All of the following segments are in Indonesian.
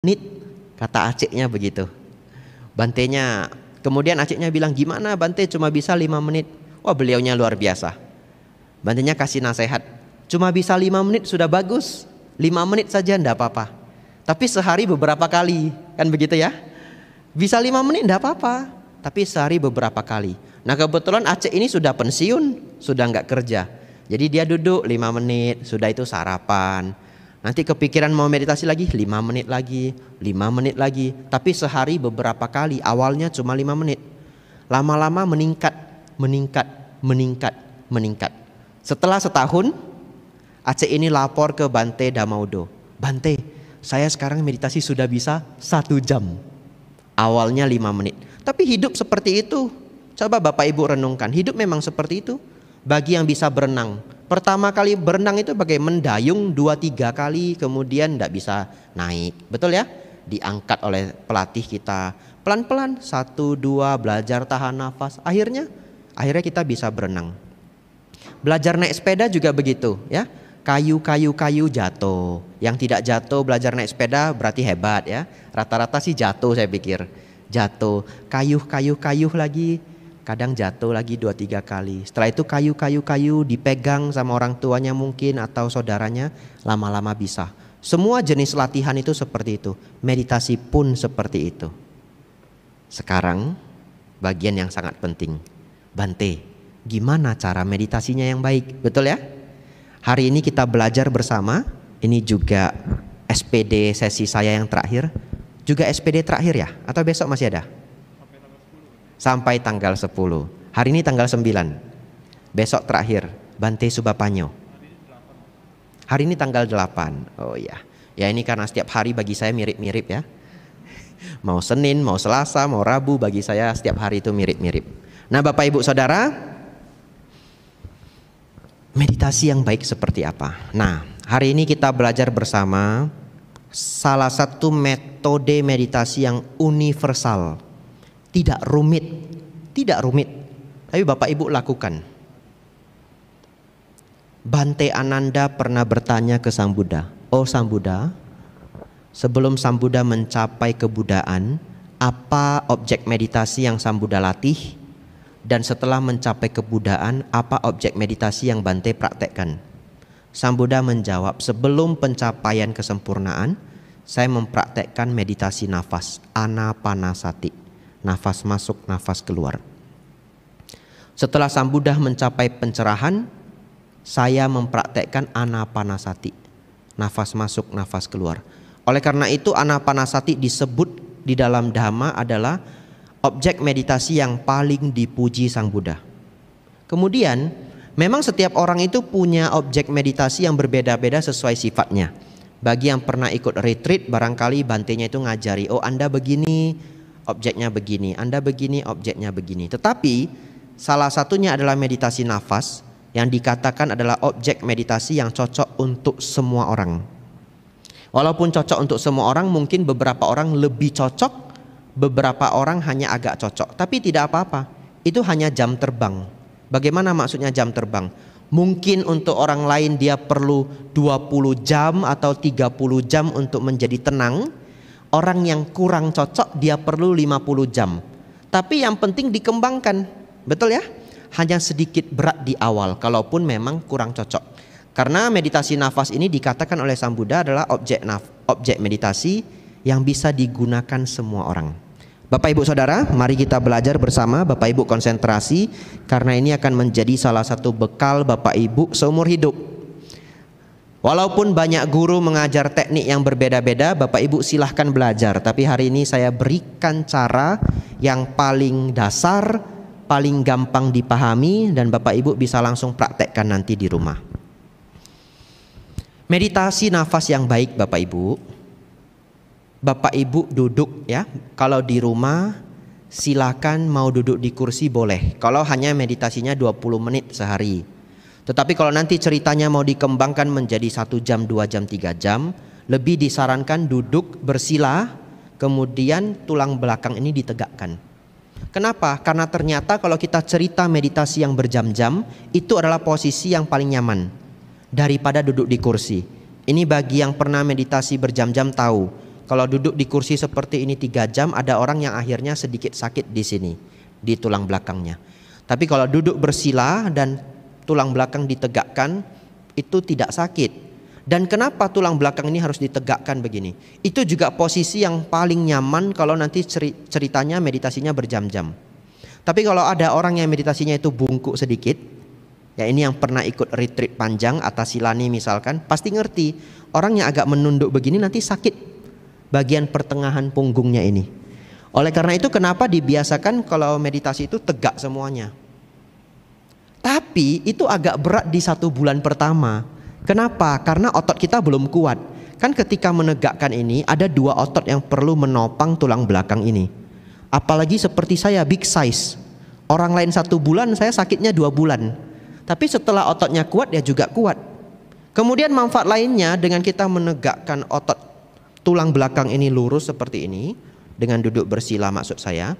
menit, kata Aceknya begitu. Bantenya, kemudian Aceknya bilang, gimana Bante cuma bisa 5 menit? Wah, beliaunya luar biasa. Bantenya kasih nasihat, cuma bisa 5 menit sudah bagus, 5 menit saja ndak apa-apa. Tapi sehari beberapa kali, kan begitu ya? Bisa 5 menit ndak apa-apa, tapi sehari beberapa kali. Nah kebetulan Acek ini sudah pensiun, sudah nggak kerja. Jadi dia duduk 5 menit, sudah itu sarapan. Nanti kepikiran mau meditasi lagi, 5 menit lagi, 5 menit lagi. Tapi sehari beberapa kali, awalnya cuma 5 menit. Lama-lama meningkat, meningkat, meningkat, meningkat. Setelah setahun, Acek ini lapor ke Bante Damaudo. Bante, saya sekarang meditasi sudah bisa 1 jam. Awalnya 5 menit. Tapi hidup seperti itu. Coba Bapak Ibu renungkan, hidup memang seperti itu. Bagi yang bisa berenang, pertama kali berenang itu bagai mendayung 2-3 kali, kemudian tidak bisa naik. Betul ya? Diangkat oleh pelatih kita. Pelan-pelan 1-2 belajar tahan nafas. Akhirnya kita bisa berenang. Belajar naik sepeda juga begitu ya. Kayu jatuh. Yang tidak jatuh belajar naik sepeda berarti hebat ya. Rata-rata sih jatuh saya pikir. Jatuh. Kayu lagi. Kadang jatuh lagi 2-3 kali. Setelah itu kayu dipegang sama orang tuanya mungkin atau saudaranya, lama-lama bisa. Semua jenis latihan itu seperti itu. Meditasi pun seperti itu. Sekarang bagian yang sangat penting. Bante, gimana cara meditasinya yang baik? Betul ya? Hari ini kita belajar bersama. Ini juga SPD sesi saya yang terakhir. Juga SPD terakhir ya? Atau besok masih ada? Sampai tanggal 10. Hari ini tanggal 9. Besok terakhir Bante Subapanyo. Hari ini tanggal 8. Oh iya. Ya ini karena setiap hari bagi saya mirip-mirip ya. Mau Senin, mau Selasa, mau Rabu, bagi saya setiap hari itu mirip-mirip. Nah Bapak Ibu Saudara, meditasi yang baik seperti apa? Nah hari ini kita belajar bersama salah satu metode meditasi yang universal. Tidak rumit, tapi Bapak Ibu lakukan. Bante Ananda pernah bertanya ke Sang Buddha, oh Sang Buddha, sebelum Sang Buddha mencapai kebudaan, apa objek meditasi yang Sang Buddha latih? Dan setelah mencapai kebudaan, apa objek meditasi yang Bante praktekkan? Sang Buddha menjawab, sebelum pencapaian kesempurnaan, saya mempraktekkan meditasi nafas, anapanasati. Nafas masuk, nafas keluar. Setelah Sang Buddha mencapai pencerahan, saya mempraktekkan anapanasati. Nafas masuk, nafas keluar. Oleh karena itu anapanasati disebut di dalam Dhamma adalah objek meditasi yang paling dipuji Sang Buddha. Kemudian memang setiap orang itu punya objek meditasi yang berbeda-beda sesuai sifatnya. Bagi yang pernah ikut retreat, barangkali bantenya itu ngajari, oh Anda begini, objeknya begini, Anda begini, objeknya begini. Tetapi salah satunya adalah meditasi nafas yang dikatakan adalah objek meditasi yang cocok untuk semua orang. Walaupun cocok untuk semua orang, mungkin beberapa orang lebih cocok, beberapa orang hanya agak cocok. Tapi tidak apa-apa, itu hanya jam terbang. Bagaimana maksudnya jam terbang? Mungkin untuk orang lain dia perlu 20 jam atau 30 jam untuk menjadi tenang. Orang yang kurang cocok dia perlu 50 jam. Tapi yang penting dikembangkan. Betul ya? Hanya sedikit berat di awal kalaupun memang kurang cocok. Karena meditasi nafas ini dikatakan oleh Sang Buddha adalah objek meditasi yang bisa digunakan semua orang. Bapak Ibu Saudara, mari kita belajar bersama. Bapak Ibu konsentrasi karena ini akan menjadi salah satu bekal Bapak Ibu seumur hidup. Walaupun banyak guru mengajar teknik yang berbeda-beda, Bapak Ibu silahkan belajar. Tapi hari ini saya berikan cara yang paling dasar, paling gampang dipahami, dan Bapak Ibu bisa langsung praktekkan nanti di rumah. Meditasi nafas yang baik Bapak Ibu. Bapak Ibu duduk ya. Kalau di rumah silakan mau duduk di kursi boleh. Kalau hanya meditasinya 20 menit sehari. Tetapi kalau nanti ceritanya mau dikembangkan menjadi 1 jam, 2 jam, 3 jam, lebih disarankan duduk bersila, kemudian tulang belakang ini ditegakkan. Kenapa? Karena ternyata kalau kita cerita meditasi yang berjam-jam, itu adalah posisi yang paling nyaman daripada duduk di kursi. Ini bagi yang pernah meditasi berjam-jam tahu. Kalau duduk di kursi seperti ini 3 jam, ada orang yang akhirnya sedikit sakit di sini, di tulang belakangnya. Tapi kalau duduk bersila dan tulang belakang ditegakkan, itu tidak sakit. Dan kenapa tulang belakang ini harus ditegakkan begini? Itu juga posisi yang paling nyaman kalau nanti ceritanya meditasinya berjam-jam. Tapi kalau ada orang yang meditasinya itu bungkuk sedikit, ya ini yang pernah ikut retreat panjang atas Silani misalkan, pasti ngerti. Orang yang agak menunduk begini nanti sakit bagian pertengahan punggungnya ini. Oleh karena itu kenapa dibiasakan kalau meditasi itu tegak semuanya. Tapi itu agak berat di 1 bulan pertama. Kenapa? Karena otot kita belum kuat. Kan ketika menegakkan ini ada 2 otot yang perlu menopang tulang belakang ini. Apalagi seperti saya big size. Orang lain 1 bulan, saya sakitnya 2 bulan. Tapi setelah ototnya kuat, dia juga kuat. Kemudian manfaat lainnya dengan kita menegakkan otot tulang belakang ini lurus seperti ini, dengan duduk bersila maksud saya,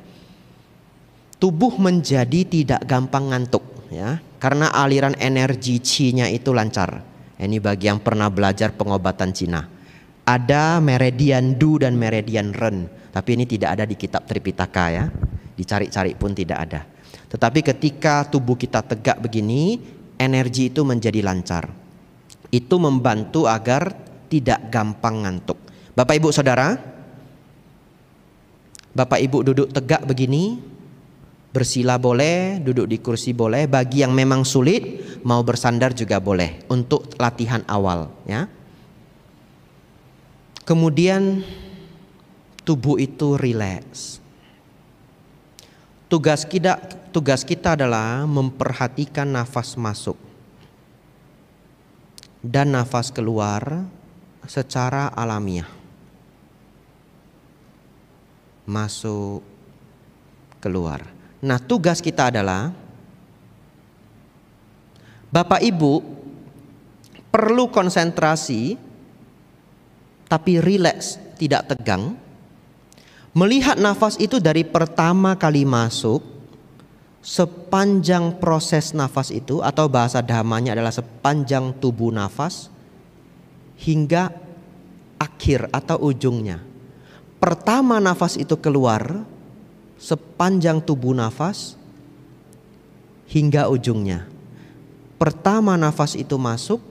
tubuh menjadi tidak gampang ngantuk, ya, karena aliran energi Qi-nya itu lancar. Ini bagi yang pernah belajar pengobatan Cina. Ada meridian Du dan meridian Ren, tapi ini tidak ada di kitab Tripitaka ya. Dicari-cari pun tidak ada. Tetapi ketika tubuh kita tegak begini, energi itu menjadi lancar. Itu membantu agar tidak gampang ngantuk. Bapak Ibu Saudara, Bapak Ibu duduk tegak begini, bersila boleh, duduk di kursi boleh. Bagi yang memang sulit, mau bersandar juga boleh untuk latihan awal, ya. Kemudian tubuh itu rileks. Tugas kita adalah memperhatikan nafas masuk dan nafas keluar secara alamiah. Masuk, keluar. Nah, tugas kita adalah Bapak Ibu perlu konsentrasi tapi rileks, tidak tegang. Melihat nafas itu dari pertama kali masuk, sepanjang proses nafas itu, atau bahasa dhammanya adalah sepanjang tubuh nafas, hingga akhir atau ujungnya. Pertama nafas itu keluar, sepanjang tubuh nafas hingga ujungnya. Pertama nafas itu masuk,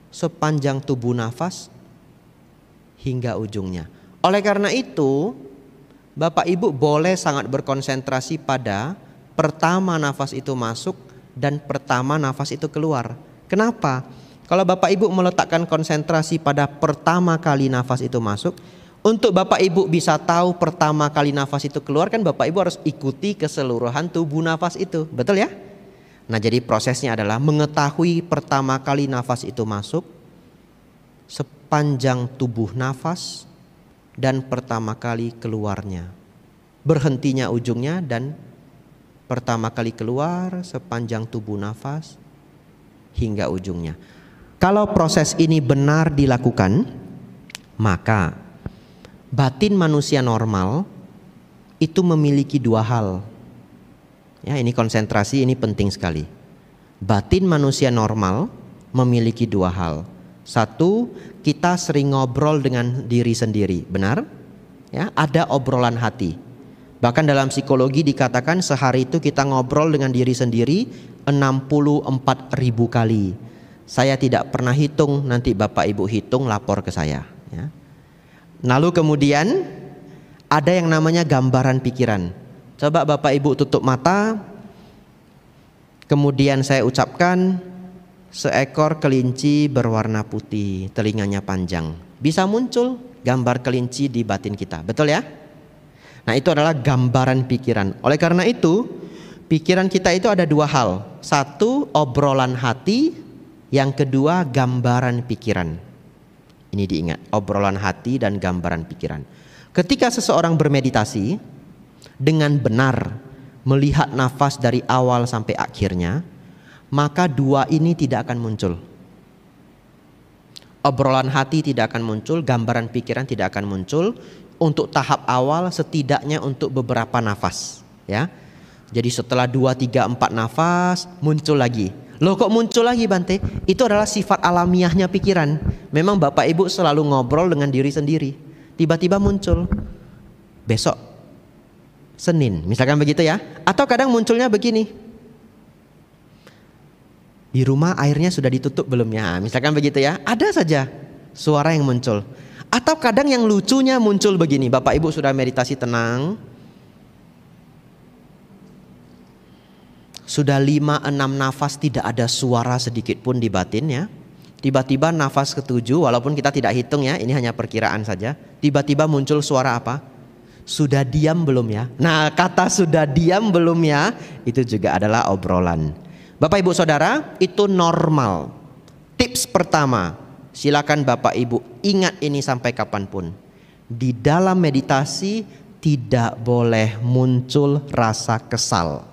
sepanjang tubuh nafas hingga ujungnya. Oleh karena itu, Bapak Ibu boleh sangat berkonsentrasi pada pertama nafas itu masuk dan pertama nafas itu keluar. Kenapa? Kalau Bapak Ibu meletakkan konsentrasi pada pertama kali nafas itu masuk, untuk Bapak Ibu bisa tahu pertama kali nafas itu keluar, kan Bapak Ibu harus ikuti keseluruhan tubuh nafas itu. Betul ya? Nah, jadi prosesnya adalah mengetahui pertama kali nafas itu masuk, sepanjang tubuh nafas, dan pertama kali keluarnya. Berhentinya ujungnya dan pertama kali keluar sepanjang tubuh nafas hingga ujungnya. Kalau proses ini benar dilakukan, maka batin manusia normal itu memiliki 2 hal. Ya, ini konsentrasi, ini penting sekali. Batin manusia normal memiliki 2 hal. 1, kita sering ngobrol dengan diri sendiri, benar? Ya, ada obrolan hati. Bahkan dalam psikologi dikatakan sehari itu kita ngobrol dengan diri sendiri 64.000 kali. Saya tidak pernah hitung, nanti Bapak Ibu hitung lapor ke saya, ya. Lalu kemudian ada yang namanya gambaran pikiran. Coba Bapak Ibu tutup mata, kemudian saya ucapkan seekor kelinci berwarna putih, telinganya panjang. Bisa muncul gambar kelinci di batin kita, betul ya? Nah, itu adalah gambaran pikiran. Oleh karena itu, pikiran kita itu ada 2 hal. 1, obrolan hati. Yang kedua, gambaran pikiran. Ini diingat, obrolan hati dan gambaran pikiran. Ketika seseorang bermeditasi dengan benar melihat nafas dari awal sampai akhirnya, maka 2 ini tidak akan muncul. Obrolan hati tidak akan muncul, gambaran pikiran tidak akan muncul. Untuk tahap awal, setidaknya untuk beberapa nafas, ya. Jadi setelah 2, 3, 4 nafas muncul lagi. Loh, kok muncul lagi Bante? Itu adalah sifat alamiahnya pikiran. Memang Bapak Ibu selalu ngobrol dengan diri sendiri. tiba-tiba muncul besok Senin, misalkan begitu ya. Atau kadang munculnya begini, di rumah airnya sudah ditutup belum ya, misalkan begitu ya. Ada saja suara yang muncul. Atau kadang yang lucunya muncul begini, Bapak Ibu sudah meditasi tenang, sudah 5-6 nafas tidak ada suara sedikit pun di batinnya. Tiba-tiba nafas ketujuh, walaupun kita tidak hitung ya, ini hanya perkiraan saja. Tiba-tiba muncul suara apa? Sudah diam belum ya? Nah, kata sudah diam belum ya, itu juga adalah obrolan. Bapak Ibu Saudara, itu normal. Tips pertama, silakan Bapak Ibu ingat ini sampai kapanpun. Di dalam meditasi tidak boleh muncul rasa kesal.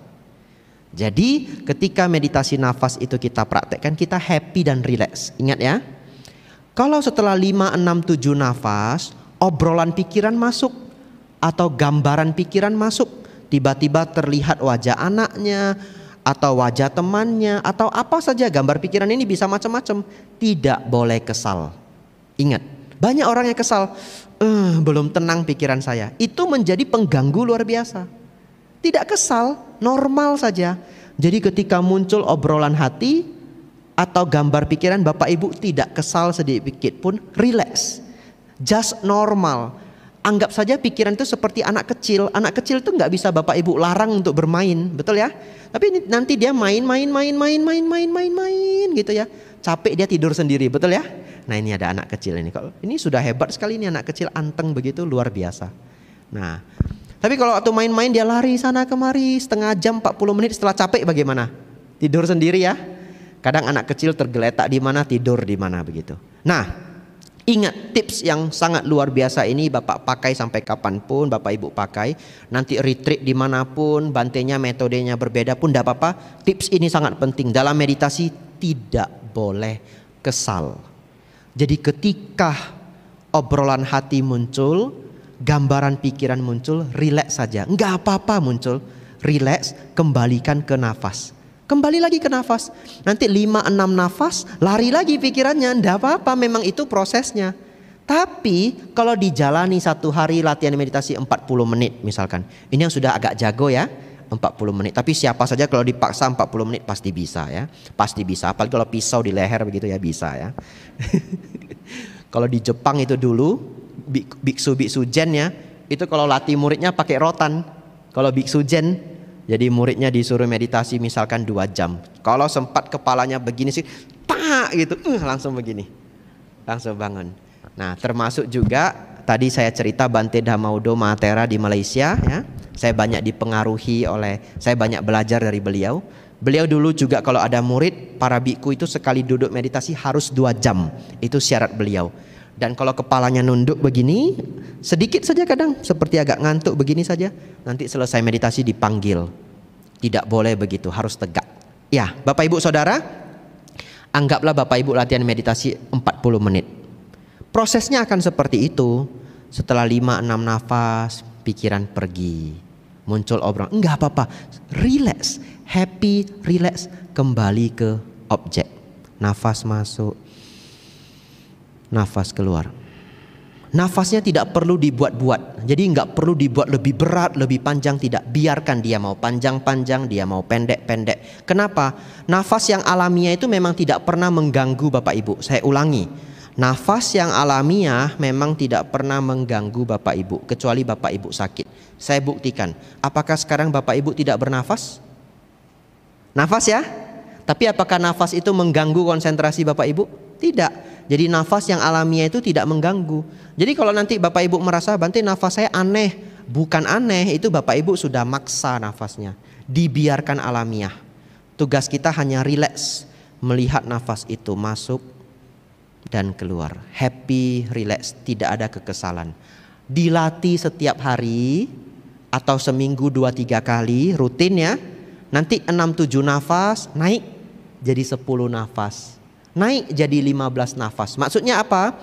Jadi ketika meditasi nafas itu kita praktekkan, kita happy dan relax. Ingat ya, kalau setelah 5, 6, 7 nafas, obrolan pikiran masuk atau gambaran pikiran masuk, tiba-tiba terlihat wajah anaknya atau wajah temannya atau apa saja, gambar pikiran ini bisa macam-macam. Tidak boleh kesal. Ingat, banyak orang yang kesal, belum tenang pikiran saya. Itu menjadi pengganggu luar biasa. Tidak kesal, normal saja. Jadi ketika muncul obrolan hati atau gambar pikiran, Bapak Ibu tidak kesal sedikit pun, relax, just normal. Anggap saja pikiran itu seperti anak kecil. Anak kecil itu nggak bisa Bapak Ibu larang untuk bermain, betul ya? Tapi nanti dia main gitu ya. Capek dia tidur sendiri, betul ya? Nah, ini ada anak kecil ini. Kalau ini sudah hebat sekali, ini anak kecil anteng begitu, luar biasa. Nah, tapi kalau waktu main-main dia lari sana kemari setengah jam 40 menit, setelah capek bagaimana? Tidur sendiri ya. Kadang anak kecil tergeletak di mana, tidur di mana begitu. Nah, ingat tips yang sangat luar biasa ini Bapak pakai sampai kapanpun Bapak Ibu pakai. Nanti retreat dimanapun, bantenya metodenya berbeda pun tidak apa-apa. Tips ini sangat penting. Dalam meditasi tidak boleh kesal. Jadi ketika obrolan hati muncul, gambaran pikiran muncul, relax saja. Enggak apa-apa muncul, relax, kembalikan ke nafas. Kembali lagi ke nafas. Nanti 5-6 nafas, lari lagi pikirannya. Enggak apa-apa, memang itu prosesnya. Tapi kalau dijalani 1 hari latihan meditasi 40 menit misalkan. Ini yang sudah agak jago ya, 40 menit. Tapi siapa saja kalau dipaksa 40 menit pasti bisa ya. Pasti bisa, apalagi kalau pisau di leher begitu ya, bisa ya. Kalau di Jepang itu dulu, biksu-biksu zen ya, itu kalau latih muridnya pakai rotan. Kalau biksu zen, jadi muridnya disuruh meditasi misalkan 2 jam. Kalau sempat kepalanya begini sih, tak gitu, langsung begini, langsung bangun. Nah, termasuk juga tadi saya cerita Bante Dhamaudo Mahatera di Malaysia ya. Saya banyak dipengaruhi saya banyak belajar dari beliau. Beliau dulu juga kalau ada murid, para biku itu sekali duduk meditasi harus 2 jam. Itu syarat beliau. Dan kalau kepalanya nunduk begini, sedikit saja kadang seperti agak ngantuk begini saja, nanti selesai meditasi dipanggil. Tidak boleh begitu, harus tegak. Ya, Bapak Ibu Saudara, anggaplah Bapak Ibu latihan meditasi 40 menit. Prosesnya akan seperti itu. Setelah 5-6 nafas, pikiran pergi, muncul obrolan, enggak apa-apa, relax, happy, relax, kembali ke objek. Nafas masuk, nafas keluar. Nafasnya tidak perlu dibuat-buat. Jadi nggak perlu dibuat lebih berat, lebih panjang, tidak. Biarkan dia mau panjang-panjang, dia mau pendek-pendek. Kenapa? Nafas yang alamiah itu memang tidak pernah mengganggu Bapak Ibu. Saya ulangi. Nafas yang alamiah memang tidak pernah mengganggu Bapak Ibu, kecuali Bapak Ibu sakit. Saya buktikan. Apakah sekarang Bapak Ibu tidak bernafas? Nafas ya? Tapi apakah nafas itu mengganggu konsentrasi Bapak Ibu? Tidak. Jadi nafas yang alamiah itu tidak mengganggu. Jadi kalau nanti Bapak Ibu merasa Bante nafas saya aneh, bukan aneh, itu Bapak Ibu sudah maksa nafasnya. Dibiarkan alamiah. Tugas kita hanya rileks, melihat nafas itu masuk dan keluar. Happy, relax, tidak ada kekesalan. Dilatih setiap hari atau seminggu 2-3 kali rutin ya. Nanti 6-7 nafas naik jadi 10 nafas. Naik jadi 15 nafas. Maksudnya apa?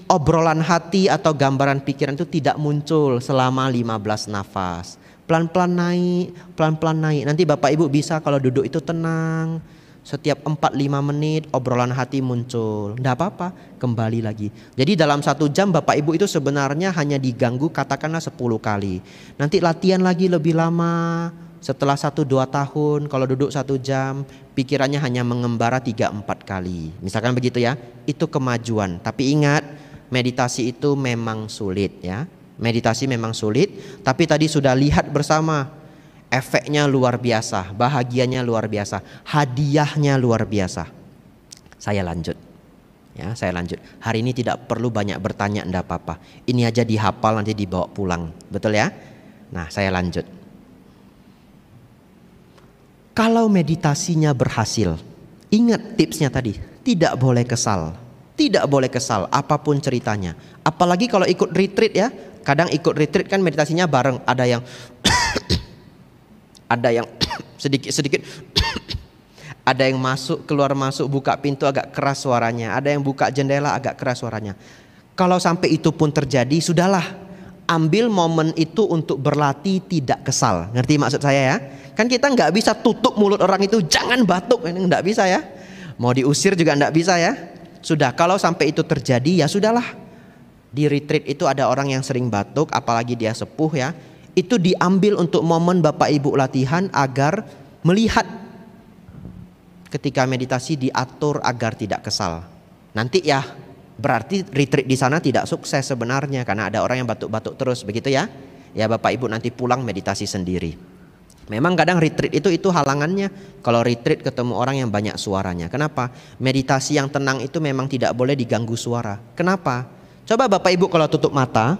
Obrolan hati atau gambaran pikiran itu tidak muncul selama 15 nafas. Pelan-pelan naik, pelan-pelan naik. Nanti Bapak Ibu bisa kalau duduk itu tenang, Setiap 4-5 menit obrolan hati muncul. Tidak apa-apa, kembali lagi. Jadi dalam 1 jam Bapak Ibu itu sebenarnya hanya diganggu katakanlah 10 kali. Nanti latihan lagi lebih lama. Setelah 1-2 tahun kalau duduk 1 jam, pikirannya hanya mengembara 3-4 kali. Misalkan begitu ya. Itu kemajuan. Tapi ingat, meditasi itu memang sulit ya. Meditasi memang sulit, tapi tadi sudah lihat bersama. Efeknya luar biasa, bahagianya luar biasa, hadiahnya luar biasa. Saya lanjut. Ya, saya lanjut. Hari ini tidak perlu banyak bertanya, enggak apa-apa. Ini aja dihafal nanti dibawa pulang. Betul ya? Nah, saya lanjut. Kalau meditasinya berhasil, ingat tipsnya tadi, tidak boleh kesal. Tidak boleh kesal apapun ceritanya. Apalagi kalau ikut retreat ya. Kadang ikut retreat kan meditasinya bareng, ada yang ada yang sedikit-sedikit ada yang masuk keluar masuk, buka pintu agak keras suaranya, ada yang buka jendela agak keras suaranya. Kalau sampai itu pun terjadi, sudahlah, ambil momen itu untuk berlatih tidak kesal. Ngerti maksud saya ya? Kan kita nggak bisa tutup mulut orang itu, jangan batuk, ini nggak bisa ya. Mau diusir juga nggak bisa ya. Sudah, kalau sampai itu terjadi ya sudahlah. Di retreat itu ada orang yang sering batuk, apalagi dia sepuh ya. Itu diambil untuk momen Bapak Ibu latihan agar melihat ketika meditasi diatur agar tidak kesal. Nanti ya berarti retreat di sana tidak sukses sebenarnya karena ada orang yang batuk-batuk terus begitu ya. Ya Bapak Ibu nanti pulang meditasi sendiri. Memang kadang retreat itu halangannya. Kalau retreat ketemu orang yang banyak suaranya. Kenapa? Meditasi yang tenang itu memang tidak boleh diganggu suara. Kenapa? Coba Bapak Ibu kalau tutup mata,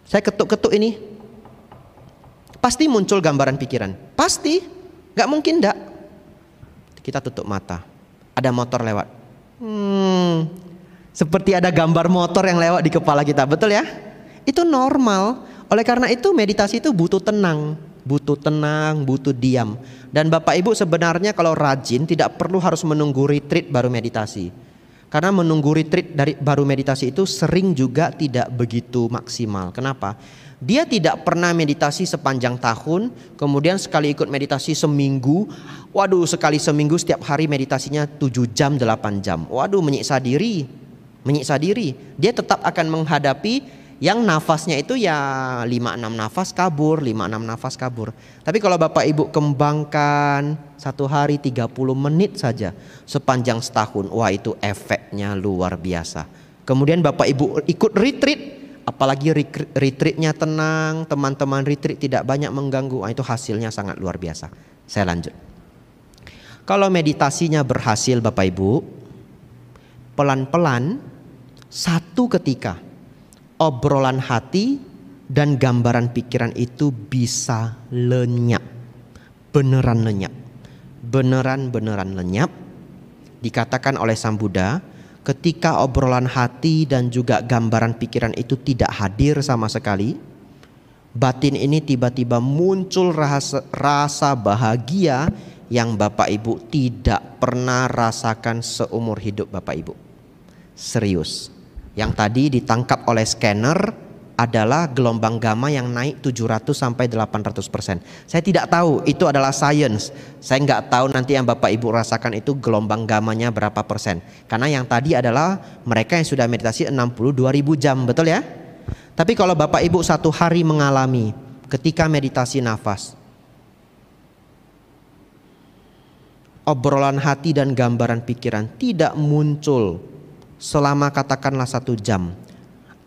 saya ketuk-ketuk ini, pasti muncul gambaran pikiran. Pasti, gak mungkin enggak. Kita tutup mata, ada motor lewat. Seperti ada gambar motor yang lewat di kepala kita, betul ya? Itu normal. Oleh karena itu meditasi itu butuh tenang, butuh diam. Dan Bapak Ibu sebenarnya kalau rajin tidak perlu harus menunggu retreat baru meditasi. Karena menunggu retreat baru meditasi itu sering juga tidak begitu maksimal. Kenapa? Dia tidak pernah meditasi sepanjang tahun, kemudian sekali ikut meditasi seminggu. Waduh, sekali seminggu setiap hari meditasinya 7 jam, 8 jam. Waduh, menyiksa diri. Dia tetap akan menghadapi yang nafasnya itu ya 5-6 nafas kabur, 5-6 nafas kabur. Tapi kalau Bapak Ibu kembangkan 1 hari 30 menit saja sepanjang setahun, wah itu efeknya luar biasa. Kemudian Bapak Ibu ikut retreat, apalagi retreatnya tenang, teman-teman retreat tidak banyak mengganggu, itu hasilnya sangat luar biasa. Saya lanjut. Kalau meditasinya berhasil Bapak Ibu, pelan-pelan satu ketika obrolan hati dan gambaran pikiran itu bisa lenyap. Beneran lenyap. Beneran lenyap. Dikatakan oleh Sang Buddha, ketika obrolan hati dan juga gambaran pikiran itu tidak hadir sama sekali, batin ini tiba-tiba muncul rasa bahagia yang Bapak Ibu tidak pernah rasakan seumur hidup Bapak Ibu. Serius. Yang tadi ditangkap oleh scanner adalah gelombang gamma yang naik 700 sampai 800%. Saya tidak tahu, itu adalah sains. Saya nggak tahu nanti yang Bapak Ibu rasakan itu gelombang gammanya berapa persen. Karena yang tadi adalah mereka yang sudah meditasi 62.000 jam, betul ya? Tapi kalau Bapak Ibu 1 hari mengalami ketika meditasi nafas, obrolan hati dan gambaran pikiran tidak muncul selama katakanlah 1 jam,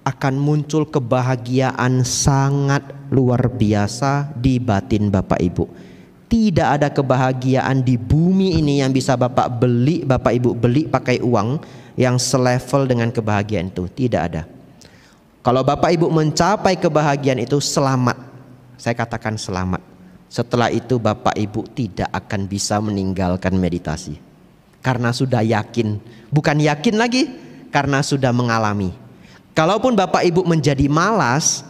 akan muncul kebahagiaan sangat luar biasa di batin Bapak Ibu. Tidak ada kebahagiaan di bumi ini yang bisa Bapak Ibu beli pakai uang yang selevel dengan kebahagiaan itu. Tidak ada. Kalau Bapak Ibu mencapai kebahagiaan itu, selamat. Saya katakan selamat. Setelah itu Bapak Ibu tidak akan bisa meninggalkan meditasi. Karena sudah yakin. Bukan yakin lagi, karena sudah mengalami. Kalaupun Bapak Ibu menjadi malas,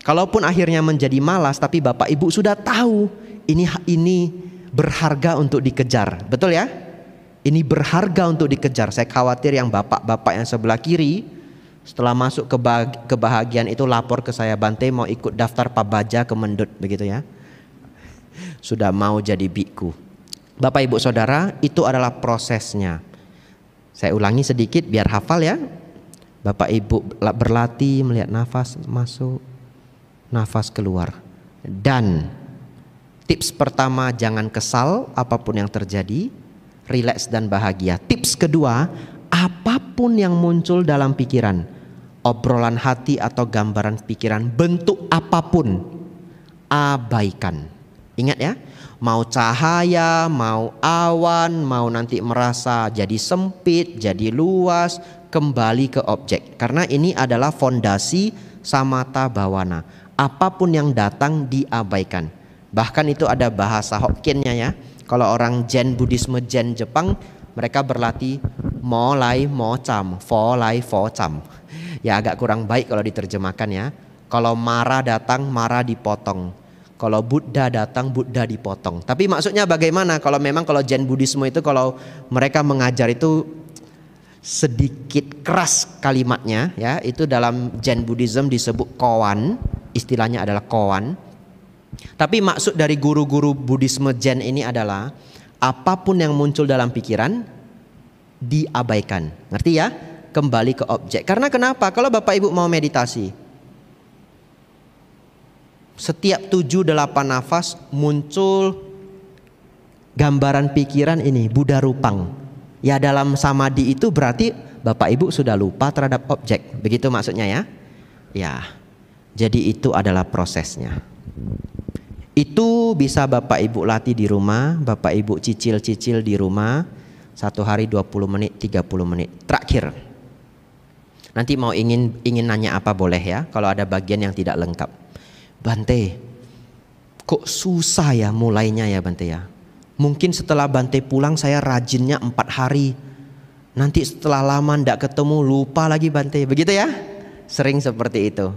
kalaupun akhirnya menjadi malas, tapi Bapak Ibu sudah tahu ini berharga untuk dikejar. Betul ya? Ini berharga untuk dikejar. Saya khawatir yang bapak-bapak yang sebelah kiri setelah masuk ke kebahagiaan itu lapor ke saya, Bante mau ikut daftar pabaja ke Mendut begitu ya. Sudah mau jadi biku. Bapak Ibu Saudara, itu adalah prosesnya. Saya ulangi sedikit biar hafal ya. Bapak Ibu berlatih melihat nafas masuk, nafas keluar. Dan tips pertama, jangan kesal apapun yang terjadi, rileks dan bahagia. Tips kedua, apapun yang muncul dalam pikiran, obrolan hati atau gambaran pikiran, bentuk apapun, abaikan. Ingat ya, mau cahaya, mau awan, mau nanti merasa jadi sempit, jadi luas, kembali ke objek. Karena ini adalah fondasi samatha bhawana. Apapun yang datang diabaikan. Bahkan itu ada bahasa Hokkiennya ya. Kalau orang Zen, Buddhisme Zen Jepang, mereka berlatih mo lai mo cam, fo lai fo cam. Ya agak kurang baik kalau diterjemahkan ya. Kalau marah datang, marah dipotong. Kalau Buddha datang, Buddha dipotong. Tapi maksudnya bagaimana? Kalau memang kalau Zen Buddhisme itu kalau mereka mengajar itu sedikit keras kalimatnya ya. Itu dalam Zen Buddhism disebut koan. Istilahnya adalah koan. Tapi maksud dari guru-guru Buddhisme Zen ini adalah apapun yang muncul dalam pikiran diabaikan. Ngerti ya? Kembali ke objek. Karena kenapa? Kalau Bapak Ibu mau meditasi, setiap 7-8 nafas muncul gambaran pikiran ini, Buddha Rupang. Ya dalam samadhi itu berarti Bapak Ibu sudah lupa terhadap objek. Begitu maksudnya ya? Ya. Jadi itu adalah prosesnya. Itu bisa Bapak Ibu latih di rumah, Bapak Ibu cicil-cicil di rumah. 1 hari 20 menit, 30 menit. Terakhir. Nanti mau ingin nanya apa boleh ya, kalau ada bagian yang tidak lengkap. Bante, kok susah ya mulainya ya Bante ya. Mungkin setelah Bante pulang saya rajinnya 4 hari. Nanti setelah lama ndak ketemu lupa lagi Bante. Begitu ya? Sering seperti itu.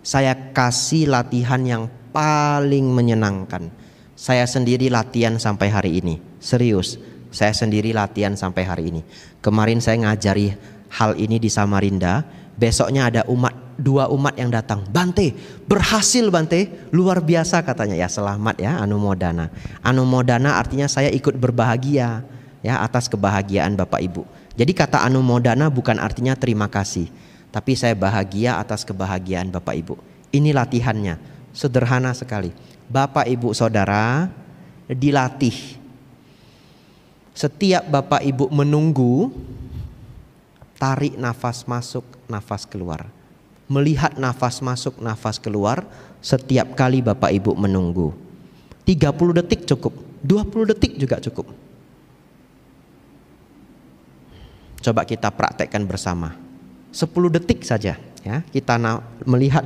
Saya kasih latihan yang paling menyenangkan. Saya sendiri latihan sampai hari ini. Serius, saya sendiri latihan sampai hari ini. Kemarin saya ngajari hal ini di Samarinda. Besoknya ada 2 umat yang datang. Bante, berhasil Bante, luar biasa katanya. Ya selamat ya, anumodana. Anumodana artinya saya ikut berbahagia ya atas kebahagiaan Bapak Ibu. Jadi kata anumodana bukan artinya terima kasih, tapi saya bahagia atas kebahagiaan Bapak Ibu. Ini latihannya, sederhana sekali. Bapak Ibu Saudara dilatih. Setiap Bapak Ibu menunggu, tarik nafas masuk, nafas keluar. Melihat nafas masuk, nafas keluar setiap kali Bapak Ibu menunggu. 30 detik cukup, 20 detik juga cukup. Coba kita praktekkan bersama. 10 detik saja ya. Kita melihat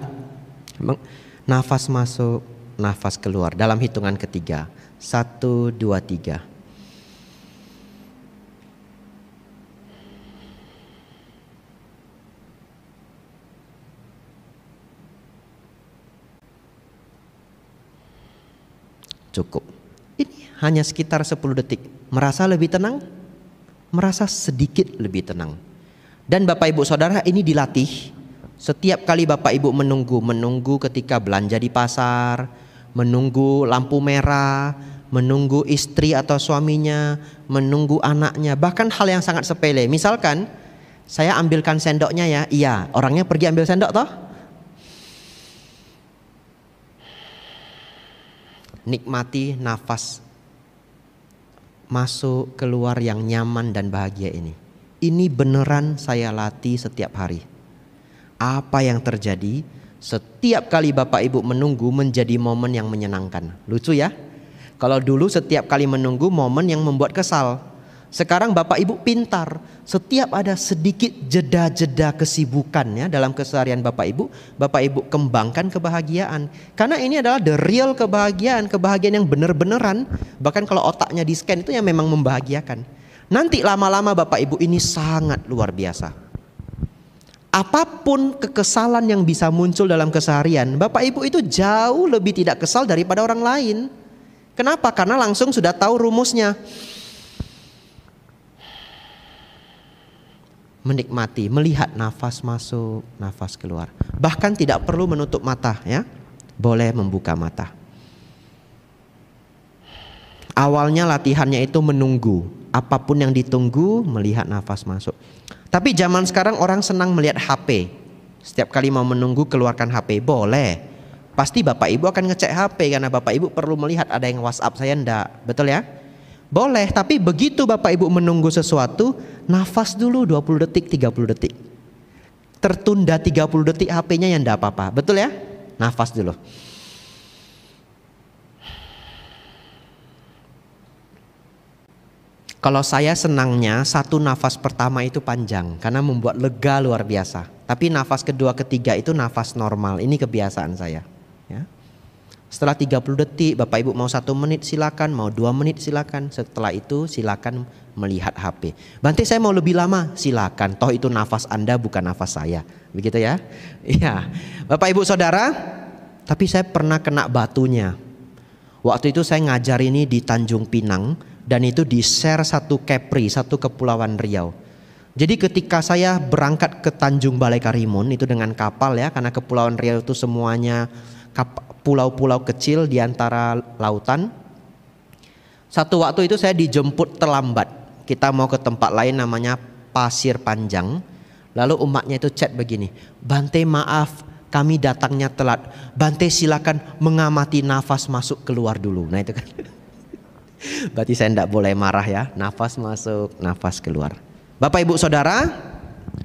nafas masuk, nafas keluar dalam hitungan ketiga. 1, 2, 3. Cukup. Ini hanya sekitar 10 detik. Merasa lebih tenang? Merasa sedikit lebih tenang. Dan Bapak Ibu Saudara ini dilatih. Setiap kali Bapak Ibu menunggu ketika belanja di pasar, menunggu lampu merah, menunggu istri atau suaminya, menunggu anaknya, bahkan hal yang sangat sepele. Misalkan saya ambilkan sendoknya ya, iya, orangnya pergi ambil sendok toh? Nikmati nafas masuk keluar yang nyaman dan bahagia ini. Ini beneran saya latih setiap hari. Apa yang terjadi setiap kali Bapak Ibu menunggu menjadi momen yang menyenangkan. Lucu ya? Kalau dulu setiap kali menunggu momen yang membuat kesal. Sekarang Bapak Ibu pintar. Setiap ada sedikit jeda-jeda kesibukan ya dalam keseharian Bapak Ibu kembangkan kebahagiaan. Karena ini adalah the real kebahagiaan yang benar-beneran. Bahkan kalau otaknya di scan itu yang memang membahagiakan. Nanti lama-lama Bapak Ibu ini sangat luar biasa. Apapun kekesalan yang bisa muncul dalam keseharian, Bapak Ibu itu jauh lebih tidak kesal daripada orang lain. Kenapa? Karena langsung sudah tahu rumusnya. Menikmati, melihat nafas masuk, nafas keluar. Bahkan tidak perlu menutup mata ya. Boleh membuka mata. Awalnya latihannya itu menunggu. Apapun yang ditunggu, melihat nafas masuk. Tapi zaman sekarang orang senang melihat HP. Setiap kali mau menunggu keluarkan HP. Boleh. Pasti Bapak Ibu akan ngecek HP karena Bapak Ibu perlu melihat ada yang WhatsApp saya enggak. Betul ya? Boleh, tapi begitu Bapak Ibu menunggu sesuatu, nafas dulu 20 detik, 30 detik. Tertunda 30 detik HP-nya ya enggak apa-apa. Betul ya? Nafas dulu. Kalau saya senangnya satu nafas pertama itu panjang karena membuat lega luar biasa. Tapi nafas kedua ketiga itu nafas normal. Ini kebiasaan saya. Ya. Setelah 30 detik Bapak Ibu mau 1 menit silakan, mau 2 menit silakan. Setelah itu silakan melihat HP. Bante saya mau lebih lama, silakan. Toh itu nafas Anda bukan nafas saya. Begitu ya. Iya. Bapak Ibu Saudara, tapi saya pernah kena batunya. Waktu itu saya ngajar ini di Tanjung Pinang. Dan itu di-share satu Kepri, satu kepulauan Riau. Jadi ketika saya berangkat ke Tanjung Balai Karimun itu dengan kapal ya, karena kepulauan Riau itu semuanya pulau-pulau kecil di antara lautan. Satu waktu itu saya dijemput terlambat. Kita mau ke tempat lain namanya Pasir Panjang. Lalu umatnya itu chat begini, Bante maaf kami datangnya telat. Bante silakan mengamati nafas masuk keluar dulu. Nah itu kan. Berarti saya tidak boleh marah ya. Nafas masuk, nafas keluar. Bapak Ibu Saudara,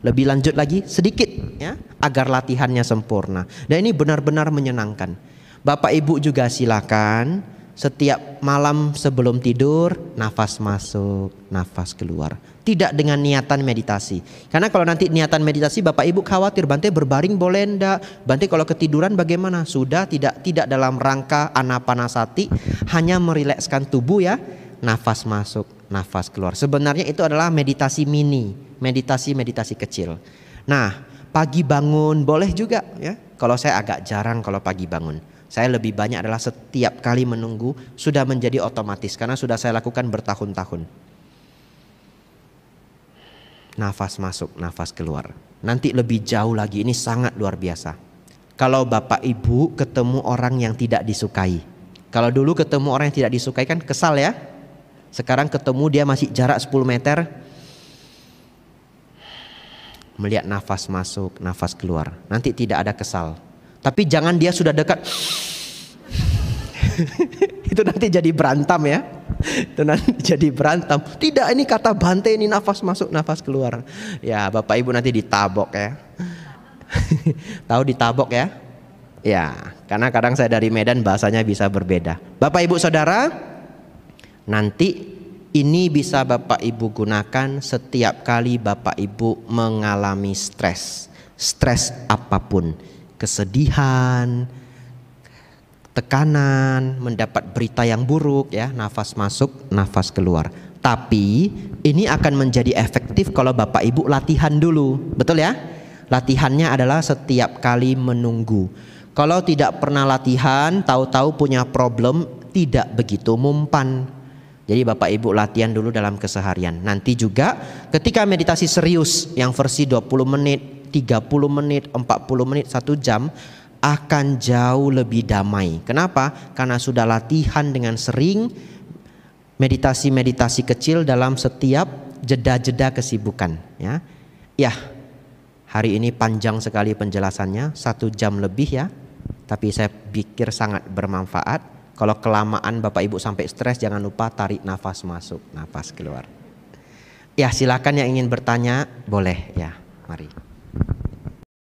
lebih lanjut lagi sedikit ya, agar latihannya sempurna. Dan ini benar-benar menyenangkan. Bapak Ibu juga silakan setiap malam sebelum tidur, nafas masuk, nafas keluar. Tidak dengan niatan meditasi. Karena kalau nanti niatan meditasi Bapak Ibu khawatir, Bante berbaring boleh enggak? Bante kalau ketiduran bagaimana? Sudah tidak dalam rangka anapanasati, hanya merilekskan tubuh ya. Nafas masuk, nafas keluar. Sebenarnya itu adalah meditasi mini, meditasi kecil. Nah, pagi bangun boleh juga ya. Kalau saya agak jarang kalau pagi bangun. Saya lebih banyak adalah setiap kali menunggu, sudah menjadi otomatis karena sudah saya lakukan bertahun-tahun. Nafas masuk, nafas keluar. Nanti lebih jauh lagi, ini sangat luar biasa. Kalau Bapak Ibu ketemu orang yang tidak disukai. Kalau dulu ketemu orang yang tidak disukai kan kesal ya. Sekarang ketemu dia masih jarak 10 meter. Melihat nafas masuk, nafas keluar. Nanti tidak ada kesal. Tapi jangan dia sudah dekat. Itu nanti jadi berantem ya. Itu nanti jadi berantem. Tidak, ini kata Bante, ini nafas masuk, nafas keluar. Ya Bapak Ibu nanti ditabok ya. Tahu ditabok ya? Ya, karena kadang saya dari Medan bahasanya bisa berbeda. Bapak Ibu Saudara, nanti ini bisa Bapak Ibu gunakan setiap kali Bapak Ibu mengalami stres. Stres apapun, kesedihan, tekanan, mendapat berita yang buruk ya, nafas masuk, nafas keluar. Tapi ini akan menjadi efektif kalau Bapak Ibu latihan dulu. Betul ya? Latihannya adalah setiap kali menunggu. Kalau tidak pernah latihan, tahu-tahu punya problem, tidak begitu mempan. Jadi Bapak Ibu latihan dulu dalam keseharian. Nanti juga ketika meditasi serius yang versi 20 menit, 30 menit, 40 menit, 1 jam akan jauh lebih damai. Kenapa? Karena sudah latihan dengan sering meditasi-meditasi kecil dalam setiap jeda-jeda kesibukan ya. Ya, hari ini panjang sekali penjelasannya, 1 jam lebih ya. Tapi saya pikir sangat bermanfaat. Kalau kelamaan Bapak Ibu sampai stres, jangan lupa tarik nafas masuk, nafas keluar. Ya, silakan yang ingin bertanya boleh ya, mari.